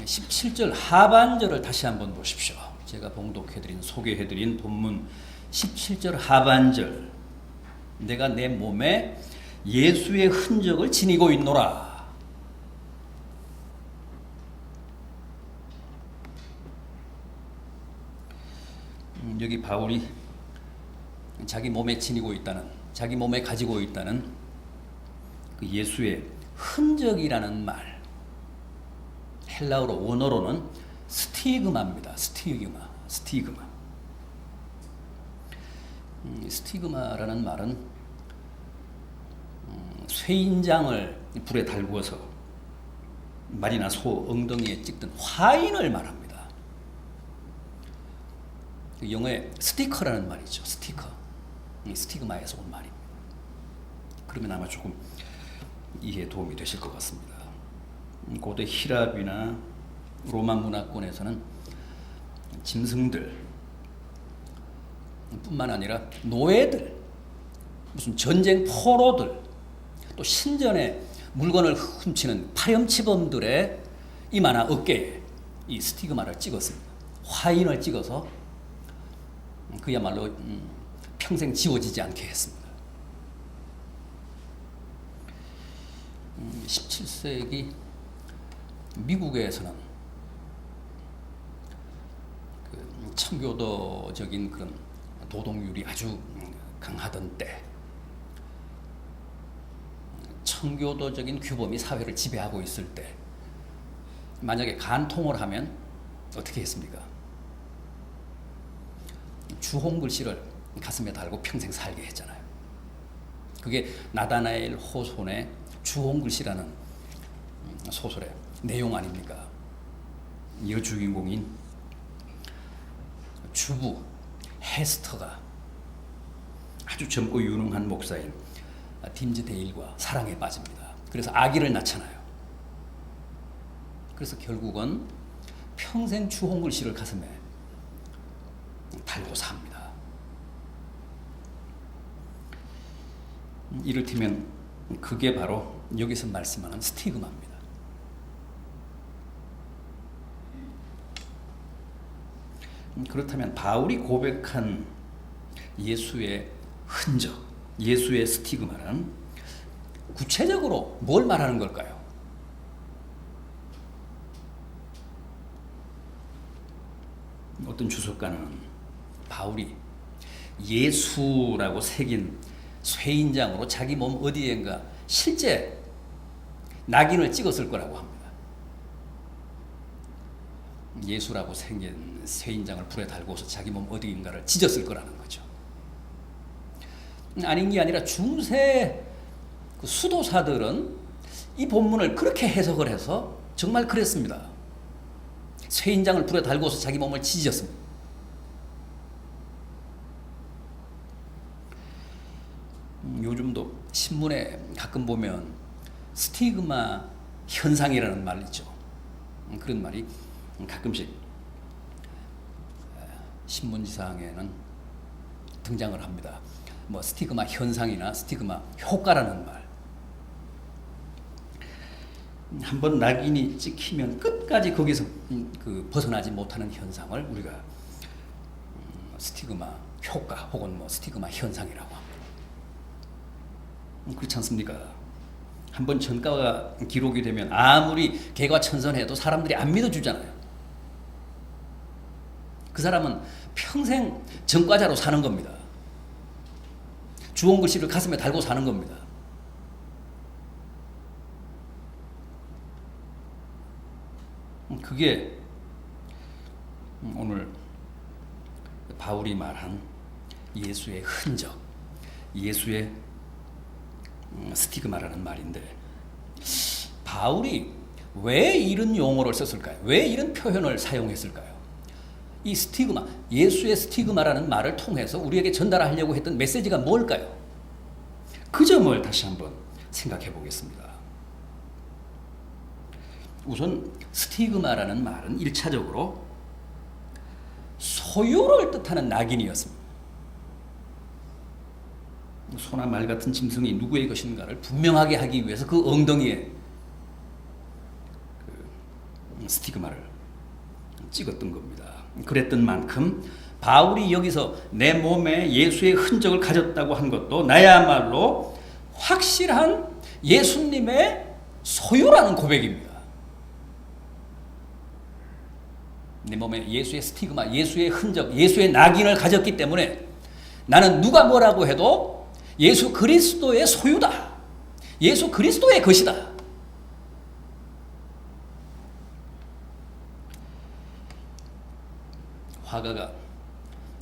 17절 하반절을 다시 한번 보십시오. 제가 봉독해드린 소개해드린 본문 17절 하반절. 내가 내 몸에 예수의 흔적을 지니고 있노라. 여기 바울이 자기 몸에 지니고 있다는, 자기 몸에 가지고 있다는 그 예수의 흔적이라는 말, 헬라어로 원어로는 스티그마입니다. 스티그마. 스티그마라는 말은 쇠인장을 불에 달구어서 말이나 소 엉덩이에 찍던 화인을 말합니다. 영어에 스티커라는 말이죠. 스티커. 스티그마에서 온 말입니다. 그러면 아마 조금 이해에 도움이 되실 것 같습니다. 고대 히랍이나 로마 문화권에서는 짐승들 뿐만 아니라 노예들, 무슨 전쟁 포로들, 또 신전에 물건을 훔치는 파렴치범들의 이마나 어깨에 이 스티그마를 찍었습니다. 화인을 찍어서 그야말로 평생 지워지지 않게 했습니다. 17세기 미국에서는 그 청교도적인 그런 도덕률이 아주 강하던 때, 청교도적인 규범이 사회를 지배하고 있을 때, 만약에 간통을 하면 어떻게 했습니까? 주홍글씨를 가슴에 달고 평생 살게 했잖아요. 그게 나다나엘 호손의 주홍글씨라는 소설의 내용 아닙니까? 여주인공인 주부 헤스터가 아주 젊고 유능한 목사인 팀즈데일과 사랑에 빠집니다. 그래서 아기를 낳잖아요. 그래서 결국은 평생 주홍글씨를 가슴에 달고 삽니다. 이를테면 그게 바로 여기서 말씀하는 스티그마입니다. 그렇다면 바울이 고백한 예수의 흔적, 예수의 스티그마는 구체적으로 뭘 말하는 걸까요? 어떤 주석가는 바울이 예수라고 새긴 쇠인장으로 자기 몸 어디엔가 실제 낙인을 찍었을 거라고 합니다. 예수라고 생긴 쇠인장을 불에 달고서 자기 몸 어디인가를 찢었을 거라는 거죠. 아닌 게 아니라 중세 그 수도사들은 이 본문을 그렇게 해석을 해서 정말 그랬습니다. 쇠인장을 불에 달고서 자기 몸을 찢었습니다. 요즘도 신문에 가끔 보면 스티그마 현상이라는 말 있죠. 그런 말이 가끔씩 신문지상에는 등장을 합니다. 뭐 스티그마 현상이나 스티그마 효과라는 말. 한번 낙인이 찍히면 끝까지 거기서 벗어나지 못하는 현상을 우리가 스티그마 효과 혹은 뭐 스티그마 현상이라고 합니다. 그렇지 않습니까? 한번 전과가 기록이 되면 아무리 개과천선해도 사람들이 안 믿어주잖아요. 그 사람은 평생 전과자로 사는 겁니다. 주홍글씨를 가슴에 달고 사는 겁니다. 그게 오늘 바울이 말한 예수의 흔적, 예수의 스티그마라는 말인데, 바울이 왜 이런 용어를 썼을까요? 왜 이런 표현을 사용했을까요? 이 스티그마, 예수의 스티그마라는 말을 통해서 우리에게 전달하려고 했던 메시지가 뭘까요? 그 점을 다시 한번 생각해 보겠습니다. 우선 스티그마라는 말은 1차적으로 소유를 뜻하는 낙인이었습니다. 소나 말 같은 짐승이 누구의 것인가를 분명하게 하기 위해서 그 엉덩이에 스티그마를 찍었던 겁니다. 그랬던 만큼 바울이 여기서 내 몸에 예수의 흔적을 가졌다고 한 것도 나야말로 확실한 예수님의 소유라는 고백입니다. 내 몸에 예수의 스티그마, 예수의 흔적, 예수의 낙인을 가졌기 때문에 나는 누가 뭐라고 해도 예수 그리스도의 소유다. 예수 그리스도의 것이다. 화가가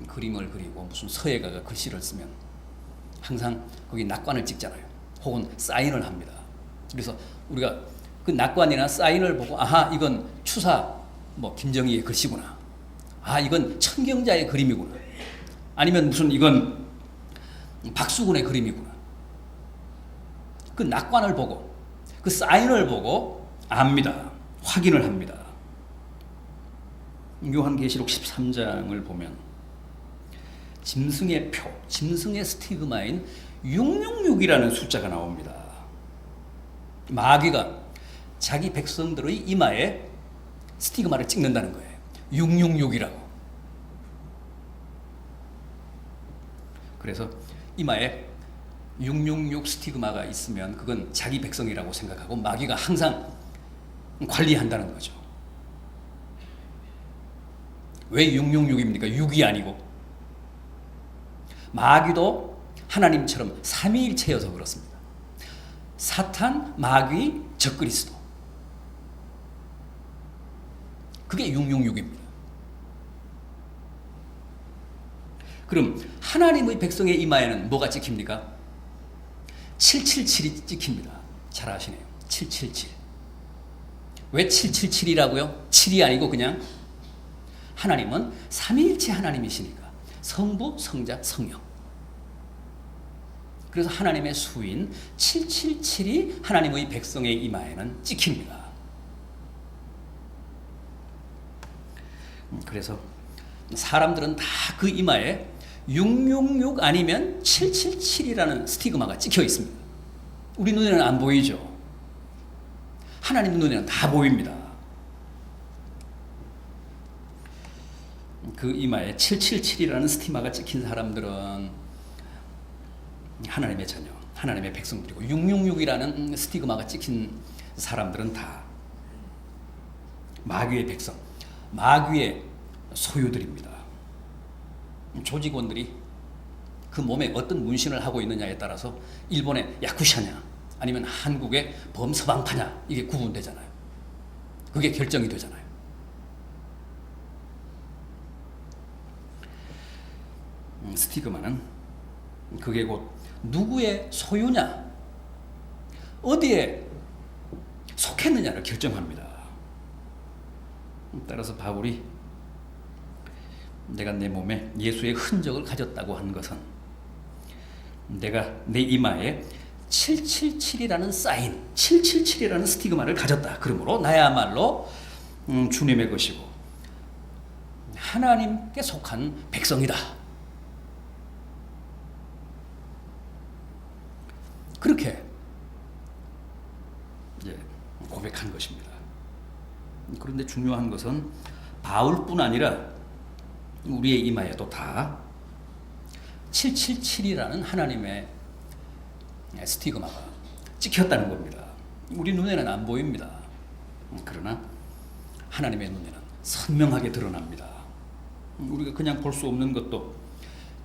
그림을 그리고 무슨 서예가가 글씨를 쓰면 항상 거기 낙관을 찍잖아요. 혹은 사인을 합니다. 그래서 우리가 그 낙관이나 사인을 보고 아하 이건 추사 김정희의 글씨구나. 아 이건 천경자의 그림이구나. 아니면 무슨 이건 박수근의 그림이구나. 그 낙관을 보고 그 사인을 보고 압니다. 확인을 합니다. 요한계시록 13장을 보면 짐승의 표, 짐승의 스티그마인 666이라는 숫자가 나옵니다. 마귀가 자기 백성들의 이마에 스티그마를 찍는다는 거예요. 666이라고. 그래서 이마에 666 스티그마가 있으면 그건 자기 백성이라고 생각하고 마귀가 항상 관리한다는 거죠. 왜 666입니까? 6이 아니고. 마귀도 하나님처럼 삼위일체여서 그렇습니다. 사탄, 마귀, 적그리스도. 그게 666입니다. 그럼 하나님의 백성의 이마에는 뭐가 찍힙니까? 777이 찍힙니다. 잘 아시네요. 777. 왜 777이라고요? 7이 아니고 그냥 하나님은 삼위일체 하나님이시니까 성부, 성자, 성령. 그래서 하나님의 수인 777이 하나님의 백성의 이마에는 찍힙니다. 그래서 사람들은 다 그 이마에 666 아니면 777이라는 스티그마가 찍혀 있습니다. 우리 눈에는 안 보이죠. 하나님 눈에는 다 보입니다. 그 이마에 777이라는 스티마가 찍힌 사람들은 하나님의 자녀, 하나님의 백성들이고 666이라는 스티그마가 찍힌 사람들은 다 마귀의 백성, 마귀의 소유들입니다. 조직원들이 그 몸에 어떤 문신을 하고 있느냐에 따라서 일본의 야쿠샤냐 아니면 한국의 범서방파냐 이게 구분되잖아요. 그게 결정이 되잖아요. 스티그마는 그게 곧 누구의 소유냐, 어디에 속했느냐를 결정합니다. 따라서 바울이 내가 내 몸에 예수의 흔적을 가졌다고 한 것은 내가 내 이마에 777이라는 사인, 777이라는 스티그마를 가졌다. 그러므로 나야말로 주님의 것이고 하나님께 속한 백성이다. 그렇게 고백한 것입니다. 그런데 중요한 것은 바울뿐 아니라 우리의 이마에도 다 777이라는 하나님의 스티그마가 찍혔다는 겁니다. 우리 눈에는 안 보입니다. 그러나 하나님의 눈에는 선명하게 드러납니다. 우리가 그냥 볼 수 없는 것도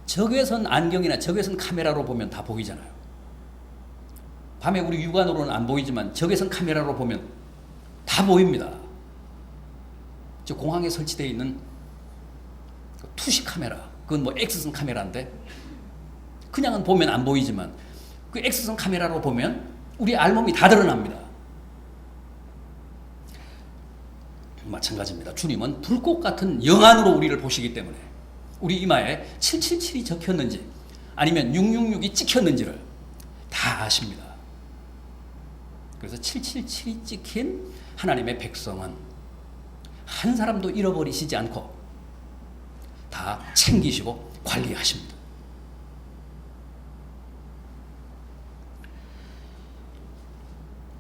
적외선 안경이나 적외선 카메라로 보면 다 보이잖아요. 밤에 우리 육안으로는 안 보이지만 적외선 카메라로 보면 다 보입니다. 저 공항에 설치되어 있는 투시 카메라, 그건 X선 카메라인데 그냥은 보면 안 보이지만 그 X선 카메라로 보면 우리 알몸이 다 드러납니다. 마찬가지입니다. 주님은 불꽃 같은 영안으로 우리를 보시기 때문에 우리 이마에 777이 적혔는지 아니면 666이 찍혔는지를 다 아십니다. 그래서 777이 찍힌 하나님의 백성은 한 사람도 잃어버리시지 않고 다 챙기시고 관리하십니다.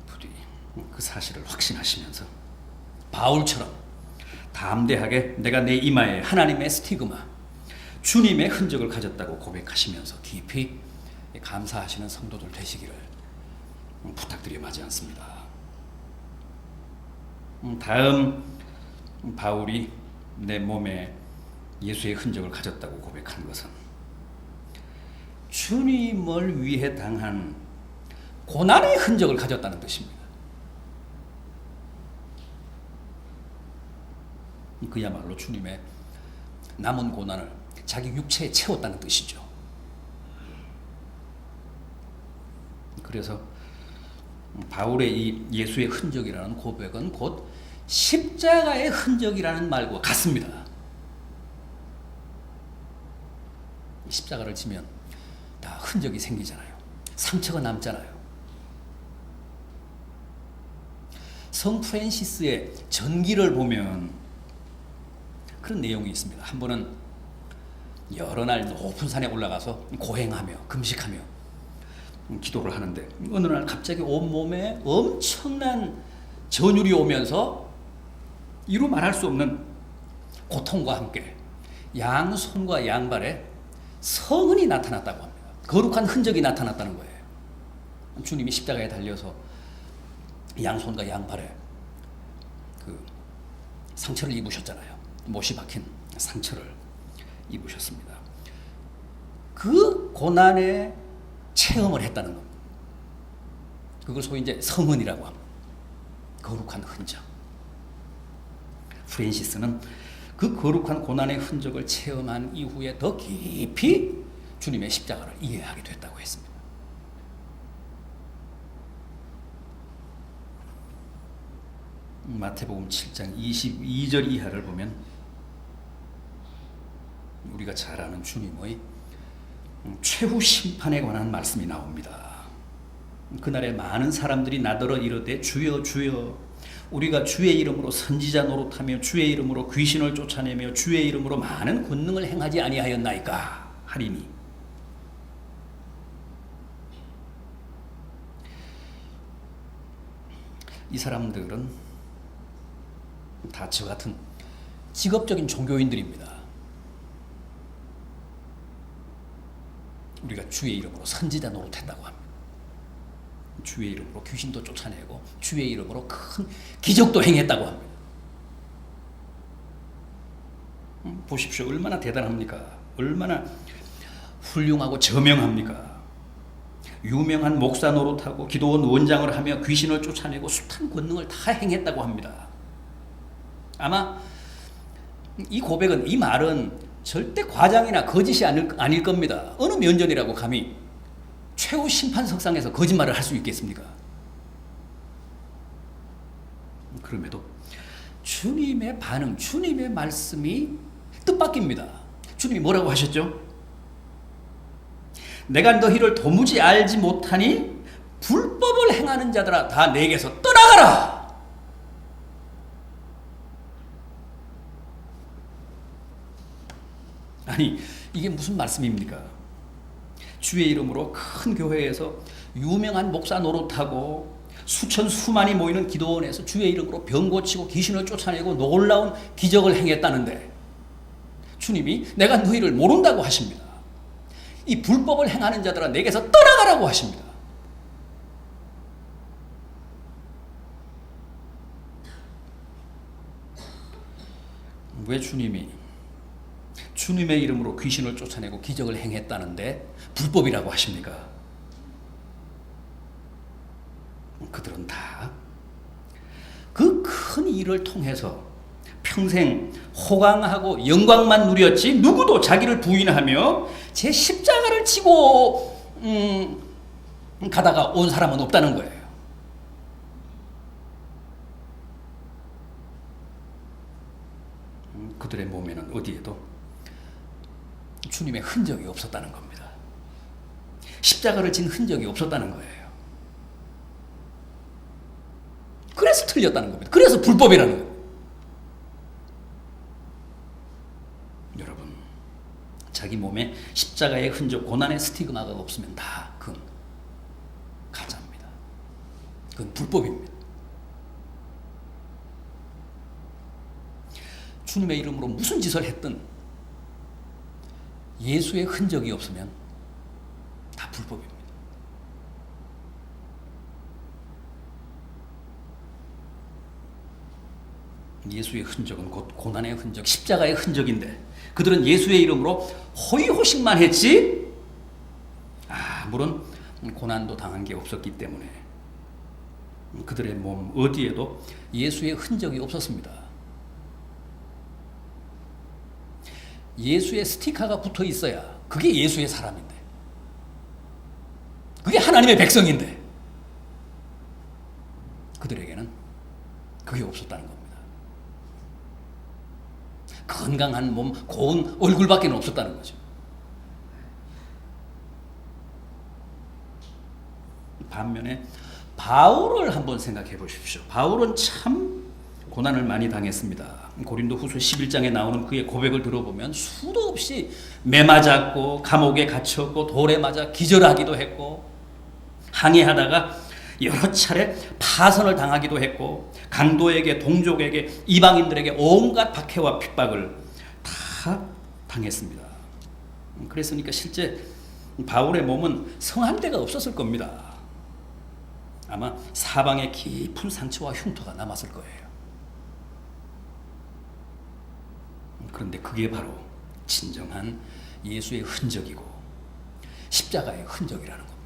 부디 그 사실을 확신하시면서 바울처럼 담대하게 내가 내 이마에 하나님의 스티그마, 주님의 흔적을 가졌다고 고백하시면서 깊이 감사하시는 성도들 되시기를 부탁드려 마지 않습니다. 다음 바울이 내 몸에 예수의 흔적을 가졌다고 고백한 것은 주님을 위해 당한 고난의 흔적을 가졌다는 뜻입니다. 그야말로 주님의 남은 고난을 자기 육체에 채웠다는 뜻이죠. 그래서 바울의 이 예수의 흔적이라는 고백은 곧 십자가의 흔적이라는 말과 같습니다. 십자가를 지면 다 흔적이 생기잖아요. 상처가 남잖아요. 성 프란시스의 전기를 보면 그런 내용이 있습니다. 한 번은 여러 날 높은 산에 올라가서 고행하며 금식하며 기도를 하는데 어느 날 갑자기 온몸에 엄청난 전율이 오면서 이루 말할 수 없는 고통과 함께 양손과 양발에 성은이 나타났다고 합니다. 거룩한 흔적이 나타났다는 거예요. 주님이 십자가에 달려서 양손과 양발에 그 상처를 입으셨잖아요. 못이 박힌 상처를 입으셨습니다. 그 고난의 체험을 했다는 겁니다. 그걸 소위 이제 성은이라고 합니다. 거룩한 흔적. 프란시스는 그 거룩한 고난의 흔적을 체험한 이후에 더 깊이 주님의 십자가를 이해하게 됐다고 했습니다. 마태복음 7장 22절 이하를 보면 우리가 잘 아는 주님의 최후 심판에 관한 말씀이 나옵니다. 그날에 많은 사람들이 나더러 이르되 주여 주여 우리가 주의 이름으로 선지자 노릇하며 주의 이름으로 귀신을 쫓아내며 주의 이름으로 많은 권능을 행하지 아니하였나이까 하리니 이 사람들은 다 저 같은 직업적인 종교인들입니다. 우리가 주의 이름으로 선지자 노릇했다고 합니다. 주의 이름으로 귀신도 쫓아내고 주의 이름으로 큰 기적도 행했다고 합니다. 보십시오. 얼마나 대단합니까? 얼마나 훌륭하고 저명합니까? 유명한 목사 노릇하고 기도원 원장을 하며 귀신을 쫓아내고 숱한 권능을 다 행했다고 합니다. 아마 이 고백은, 이 말은 절대 과장이나 거짓이 아닐 겁니다. 어느 면전이라고 감히 최후 심판석상에서 거짓말을 할 수 있겠습니까? 그럼에도 주님의 반응, 주님의 말씀이 뜻밖입니다. 주님이 뭐라고 하셨죠? 내가 너희를 도무지 알지 못하니 불법을 행하는 자들아 다 내게서 떠나가라. 아니 이게 무슨 말씀입니까? 주의 이름으로 큰 교회에서 유명한 목사 노릇하고 수천 수만이 모이는 기도원에서 주의 이름으로 병 고치고 귀신을 쫓아내고 놀라운 기적을 행했다는데 주님이 내가 너희를 모른다고 하십니다. 이 불법을 행하는 자들아 내게서 떠나가라고 하십니다. 왜 주님의 이름으로 귀신을 쫓아내고 기적을 행했다는데 불법이라고 하십니까? 그들은 다 그 큰 일을 통해서 평생 호강하고 영광만 누렸지 누구도 자기를 부인하며 제 십자가를 지고 가다가 온 사람은 없다는 거예요. 그들의 몸에는 어디에도 주님의 흔적이 없었다는 겁니다. 십자가를 진 흔적이 없었다는 거예요. 그래서 틀렸다는 겁니다. 그래서 불법이라는 거예요. 여러분, 자기 몸에 십자가의 흔적, 고난의 스티그마가 없으면 다 그건 가짜입니다. 그건 불법입니다. 주님의 이름으로 무슨 짓을 했든 예수의 흔적이 없으면 다 불법입니다. 예수의 흔적은 곧 고난의 흔적, 십자가의 흔적인데 그들은 예수의 이름으로 호의호식만 했지 아무런 고난도 당한 게 없었기 때문에 그들의 몸 어디에도 예수의 흔적이 없었습니다. 예수의 스티커가 붙어 있어야 그게 예수의 사람인데, 그게 하나님의 백성인데 그들에게는 그게 없었다는 겁니다. 건강한 몸, 고운 얼굴밖에 없었다는 거죠. 반면에 바울을 한번 생각해 보십시오. 바울은 참 고난을 많이 당했습니다. 고린도후서 11장에 나오는 그의 고백을 들어보면 수도 없이 매 맞았고 감옥에 갇혔고 돌에 맞아 기절하기도 했고 항해하다가 여러 차례 파선을 당하기도 했고 강도에게 동족에게 이방인들에게 온갖 박해와 핍박을 다 당했습니다. 그랬으니까 실제 바울의 몸은 성한 데가 없었을 겁니다. 아마 사방에 깊은 상처와 흉터가 남았을 거예요. 그런데 그게 바로 진정한 예수의 흔적이고 십자가의 흔적이라는 겁니다.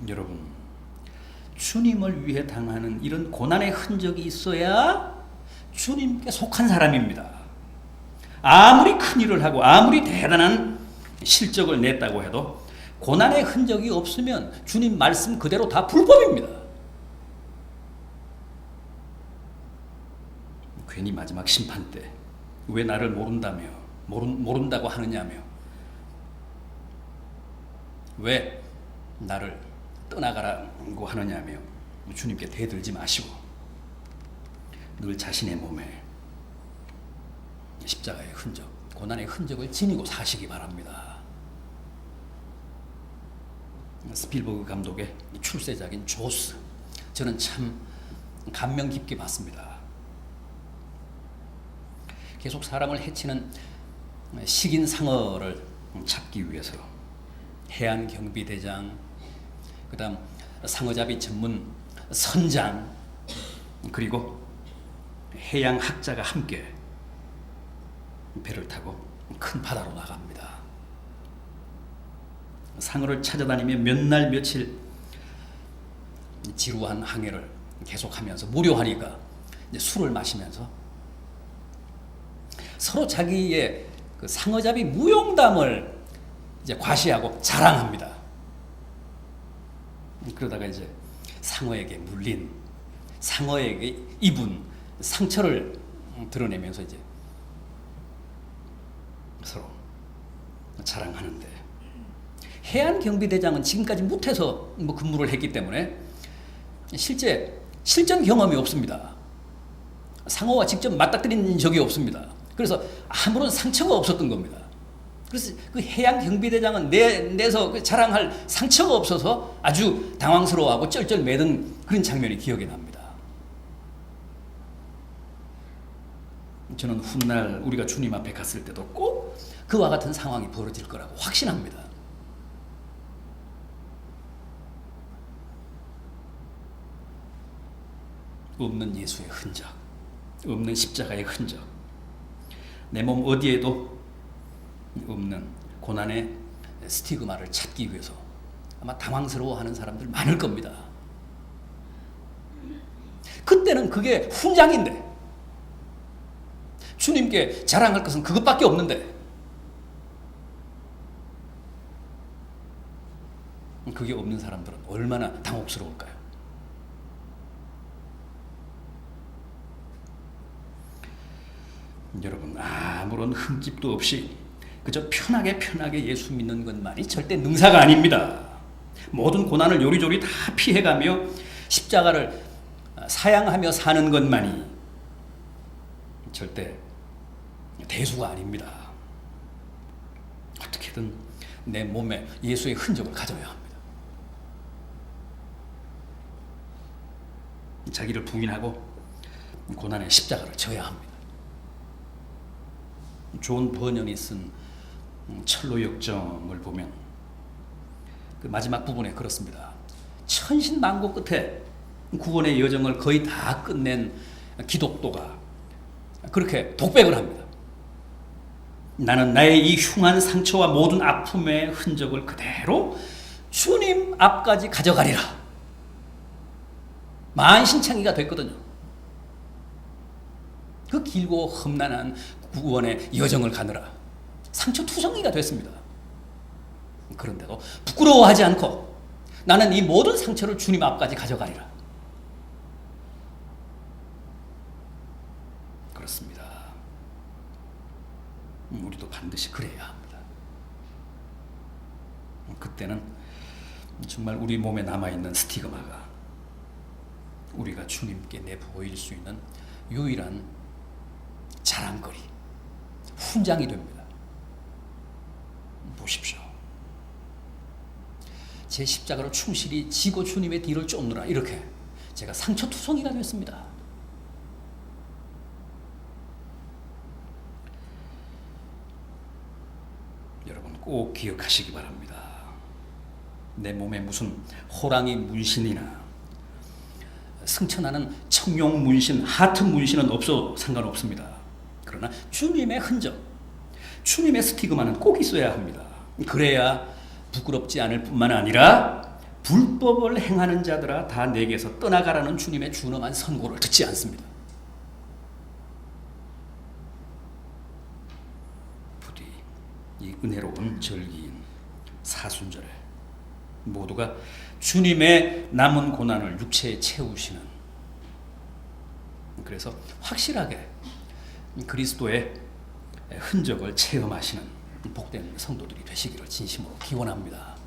여러분, 주님을 위해 당하는 이런 고난의 흔적이 있어야 주님께 속한 사람입니다. 아무리 큰 일을 하고 아무리 대단한 실적을 냈다고 해도 고난의 흔적이 없으면 주님 말씀 그대로 다 불법입니다. 괜히 마지막 심판 때 왜 나를 모른다고 하느냐며, 왜 나를 떠나가라고 하느냐며 주님께 대들지 마시고 늘 자신의 몸에 십자가의 흔적, 고난의 흔적을 지니고 사시기 바랍니다. 스필버그 감독의 출세작인 조스, 저는 참 감명 깊게 봤습니다. 계속 사람을 해치는 식인 상어를 잡기 위해서 해안경비대장, 그 다음 상어잡이 전문 선장, 그리고 해양학자가 함께 배를 타고 큰 바다로 나갑니다. 상어를 찾아다니며 몇 날 며칠 지루한 항해를 계속하면서 무료하니까 이제 술을 마시면서 서로 자기의 그 상어잡이 무용담을 이제 과시하고 자랑합니다. 그러다가 이제 상어에게 물린, 상어에게 입은 상처를 드러내면서 이제 서로 자랑하는데, 해안경비대장은 지금까지 못해서 근무를 했기 때문에 실전 경험이 없습니다. 상어와 직접 맞닥뜨린 적이 없습니다. 그래서 아무런 상처가 없었던 겁니다. 그래서 그 해양경비대장은 내서 자랑할 상처가 없어서 아주 당황스러워하고 쩔쩔매던 그런 장면이 기억이 납니다. 저는 훗날 우리가 주님 앞에 갔을 때도 꼭 그와 같은 상황이 벌어질 거라고 확신합니다. 없는 예수의 흔적, 없는 십자가의 흔적, 내 몸 어디에도 없는 고난의 스티그마를 찾기 위해서 아마 당황스러워하는 사람들 많을 겁니다. 그때는 그게 훈장인데, 주님께 자랑할 것은 그것밖에 없는데, 그게 없는 사람들은 얼마나 당혹스러울까요? 여러분, 아무런 흠집도 없이 그저 편하게 예수 믿는 것만이 절대 능사가 아닙니다. 모든 고난을 요리조리 다 피해가며 십자가를 사양하며 사는 것만이 절대 대수가 아닙니다. 어떻게든 내 몸에 예수의 흔적을 가져야 합니다. 자기를 부인하고 고난의 십자가를 져야 합니다. 존 버년이 쓴 철로 역정을 보면 그 마지막 부분에 그렇습니다. 천신만고 끝에 구원의 여정을 거의 다 끝낸 기독도가 그렇게 독백을 합니다. 나는 나의 이 흉한 상처와 모든 아픔의 흔적을 그대로 주님 앞까지 가져가리라. 만신창이가 됐거든요. 그 길고 험난한 구원의 여정을 가느라 상처투성이가 됐습니다. 그런데도 부끄러워하지 않고 나는 이 모든 상처를 주님 앞까지 가져가리라. 그렇습니다. 우리도 반드시 그래야 합니다. 그때는 정말 우리 몸에 남아있는 스티그마가 우리가 주님께 내보일 수 있는 유일한 자랑거리, 훈장이 됩니다. 보십시오. 제 십자가로 충실히 지고 주님의 뒤를 쫓느라 이렇게 제가 상처투성이가 됐습니다. 여러분 꼭 기억하시기 바랍니다. 내 몸에 무슨 호랑이 문신이나 승천하는 청룡 문신, 하트 문신은 없어도 상관없습니다. 그러나 주님의 흔적, 주님의 스티그마는 꼭 있어야 합니다. 그래야 부끄럽지 않을 뿐만 아니라 불법을 행하는 자들아 다 내게서 떠나가라는 주님의 준엄한 선고를 듣지 않습니다. 부디 이 은혜로운 절기인 사순절에 모두가 주님의 남은 고난을 육체에 채우시는, 그래서 확실하게 그리스도의 흔적을 체험하시는 복된 성도들이 되시기를 진심으로 기원합니다.